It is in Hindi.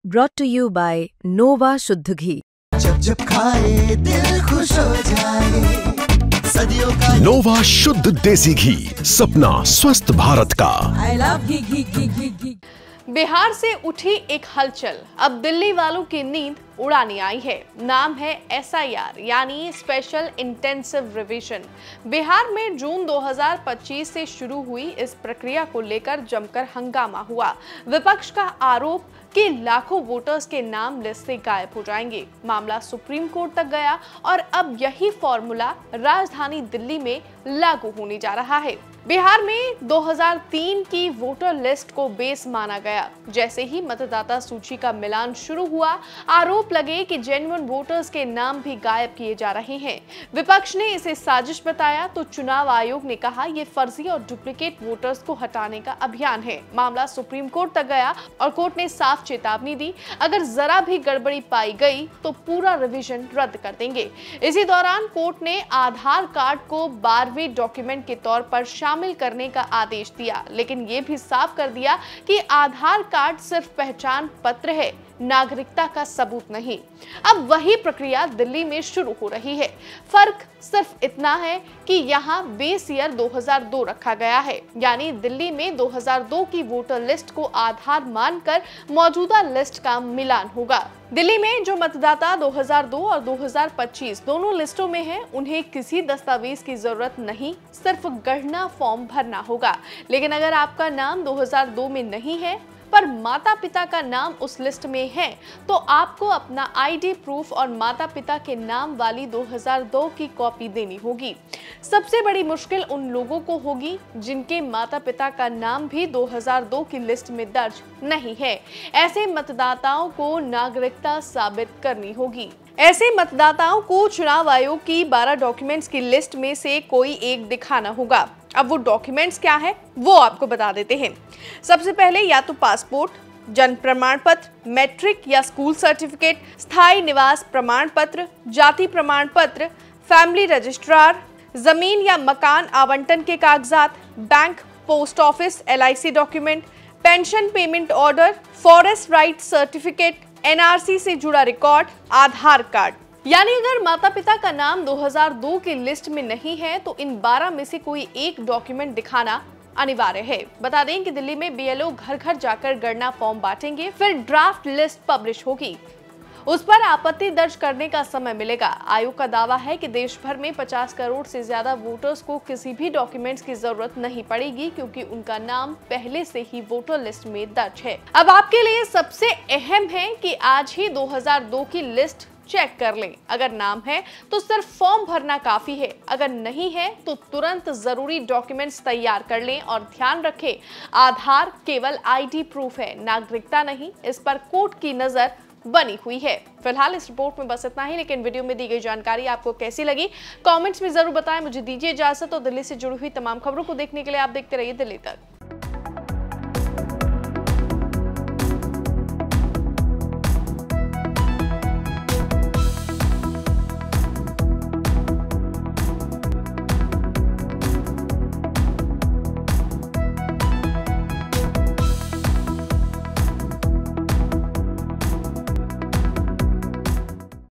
brought to you by Nova शुद्ध घी। जब जब खाए दिल खुश हो जाए, सदियों का नोवा शुद्ध देसी घी, सपना स्वस्थ भारत का। I love घी घी घी घी घी। बिहार से उठी एक हलचल, अब दिल्ली वालों की नींद उड़ानी आई है। नाम है SIR यानी स्पेशल इंटेंसिव रिवीजन। बिहार में जून 2025 से शुरू हुई इस प्रक्रिया को लेकर जमकर हंगामा हुआ। विपक्ष का आरोप कि लाखों वोटर्स के नाम लिस्ट से गायब हो जाएंगे। मामला सुप्रीम कोर्ट तक गया और अब यही फॉर्मूला राजधानी दिल्ली में लागू होने जा रहा है। बिहार में 2003 की वोटर लिस्ट को बेस माना गया। जैसे ही मतदाता सूची का मिलान शुरू हुआ, आरोप लगे कि जेन्युइन वोटर्स के नाम भी गायब किए जा रहे हैं। विपक्ष ने इसे साजिश बताया तो चुनाव आयोग ने कहा ये फर्जी और डुप्लीकेट वोटर्स को हटाने का अभियान है। मामला सुप्रीम कोर्ट तक गया और कोर्ट ने साफ चेतावनी दी, अगर जरा भी गड़बड़ी पाई गई तो पूरा रिवीजन रद्द कर देंगे। इसी दौरान कोर्ट ने आधार कार्ड को 12वें डॉक्यूमेंट के तौर पर शामिल करने का आदेश दिया, लेकिन ये भी साफ कर दिया कि आधार कार्ड सिर्फ पहचान पत्र है, नागरिकता का सबूत नहीं। अब वही प्रक्रिया दिल्ली में शुरू हो रही है। फर्क सिर्फ इतना है कि यहाँ बेस ईयर 2002 रखा गया है, यानी दिल्ली में 2002 की वोटर लिस्ट को आधार मानकर मौजूदा लिस्ट का मिलान होगा। दिल्ली में जो मतदाता 2002 और 2025 दोनों लिस्टों में हैं, उन्हें किसी दस्तावेज की जरूरत नहीं, सिर्फ गणना फॉर्म भरना होगा। लेकिन अगर आपका नाम 2002 में नहीं है पर माता पिता का नाम उस लिस्ट में है, तो आपको अपना ID प्रूफ और माता पिता के नाम वाली 2002 की कॉपी देनी होगी। सबसे बड़ी मुश्किल उन लोगों को होगी जिनके माता पिता का नाम भी 2002 की लिस्ट में दर्ज नहीं है। ऐसे मतदाताओं को नागरिकता साबित करनी होगी। ऐसे मतदाताओं को चुनाव आयोग की 12 डॉक्यूमेंट्स की लिस्ट में से कोई एक दिखाना होगा। अब वो डॉक्यूमेंट्स क्या है वो आपको बता देते हैं। सबसे पहले या तो पासपोर्ट, जन्म प्रमाण पत्र, मैट्रिक या स्कूल सर्टिफिकेट, स्थायी निवास प्रमाण पत्र, जाति प्रमाण पत्र, फैमिली रजिस्ट्रार, जमीन या मकान आवंटन के कागजात, bank, post office, LIC document, pension payment order, forest right certificate, NRC से जुड़ा रिकॉर्ड, आधार कार्ड। यानी अगर माता पिता का नाम 2002 की लिस्ट में नहीं है तो इन 12 में से कोई एक डॉक्यूमेंट दिखाना अनिवार्य है। बता दें कि दिल्ली में BLO घर घर जाकर गणना फॉर्म बांटेंगे, फिर ड्राफ्ट लिस्ट पब्लिश होगी, उस पर आपत्ति दर्ज करने का समय मिलेगा। आयोग का दावा है कि देश भर में 50 करोड़ से ज्यादा वोटर्स को किसी भी डॉक्यूमेंट्स की जरूरत नहीं पड़ेगी, क्योंकि उनका नाम पहले से ही वोटर लिस्ट में दर्ज है। अब आपके लिए सबसे अहम है कि आज ही 2002 की लिस्ट चेक कर लें। अगर नाम है तो सिर्फ फॉर्म भरना काफी है, अगर नहीं है तो तुरंत जरूरी डॉक्यूमेंट्स तैयार कर लें और ध्यान रखें, आधार केवल ID प्रूफ है, नागरिकता नहीं। इस पर कोर्ट की नजर बनी हुई है। फिलहाल इस रिपोर्ट में बस इतना ही, लेकिन वीडियो में दी गई जानकारी आपको कैसी लगी कमेंट्स में जरूर बताएं। मुझे दीजिए इजाजत और दिल्ली से जुड़ी हुई तमाम खबरों को देखने के लिए आप देखते रहिए दिल्ली तक।